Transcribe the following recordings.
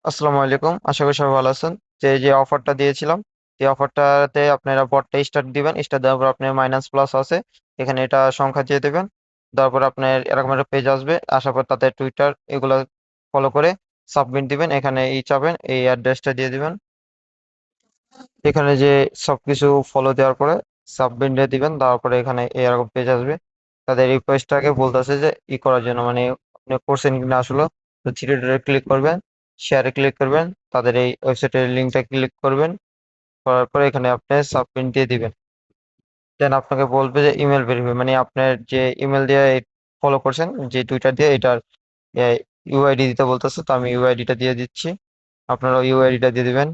আসসালামু আলাইকুম, আশা করি সবাই ভালো আছেন। যে অফারটা দিয়েছিলাম, এই অফারটাতে আপনারা বটটা স্টার্ট দিবেন। স্টার্ট দেওয়ার পর আপনার মাইনাস প্লাস আছে, এখানে এটা সংখ্যা দিয়ে দেবেন। তারপর আপনার এরকম একটা পেজ আসবে, আসার পর তাতে টুইটার এগুলো ফলো করে সাবমিট দিবেন। এখানে এই চাবেন, এই অ্যাড্রেসটা দিয়ে দিবেন। এখানে যে সবকিছু ফলো দেওয়ার পরে সাবমিট দিয়ে দিবেন। তারপরে এখানে এরকম পেজ আসবে, তাদের রিকোয়েস্টটাকে বলতেছে যে করার জন্য, মানে আপনি করছেন কিনা আসলে। তো থ্রি ডটে ক্লিক করবেন, শেয়ারে ক্লিক করবেন, তাদের এই ওয়েবসাইটের লিঙ্কটা ক্লিক করবেন। করার পরে এখানে আপনি সাবমিট দিয়ে দিবেন। দেন আপনাকে বলবে যে ইমেল ভেরিফাই, মানে আপনার যে ইমেল দিয়ে ফলো করছেন, যে টুইটার দিয়ে, এটার ইউআইডি দিতে বলতেছে। তো আমি ইউআইডিটা দিয়ে দিচ্ছি, আপনারা ইউআইডিটা দিয়ে দিবেন।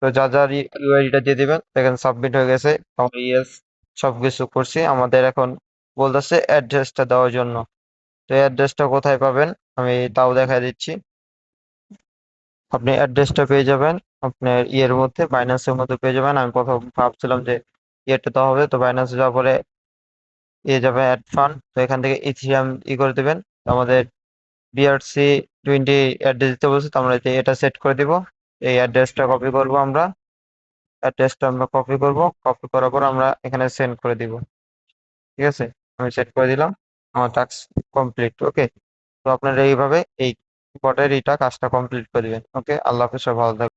তো যার যার ইউআইডিটা দিয়ে দিবেন, দেখেন সাবমিট হয়ে গেছে। আমরা ইয়েস সবকিছু করছি। আমাদের এখন বলতেছে অ্যাড্রেসটা দেওয়ার জন্য। তো অ্যাড্রেসটা কোথায় পাবেন আমি তাও দেখা দিচ্ছি। আপনি অ্যাড্রেসটা পেয়ে যাবেন আপনার ইয়ের মধ্যে, বাইন্যান্সের মধ্যে পেয়ে যাবেন। আমি প্রথম ভাবছিলাম যে ইয়েটা তো হবে, তো বাইন্যান্সে যাওয়ার পরে যাবে অ্যাড ফান্ড। তো এখান থেকে ইথিরিয়াম করে দিবেন। তো আমাদের BRC20 অ্যাড্রেস দিতে বলছে, তো আমরা এটা সেট করে দিব। এই অ্যাড্রেসটা কপি করব আমরা। অ্যাড্রেসটা আমরা কপি করব, কপি করার পর আমরা এখানে সেন্ড করে দিব। ঠিক আছে, আমি সেট করে দিলাম। আমার টাস্ক কমপ্লিট। ওকে, তো আপনারা এইভাবে এই বটের কাজটা কমপ্লিট করে দিবেন। ওকে, আল্লাহ হাফেজ, সবাই ভালো থাকবেন।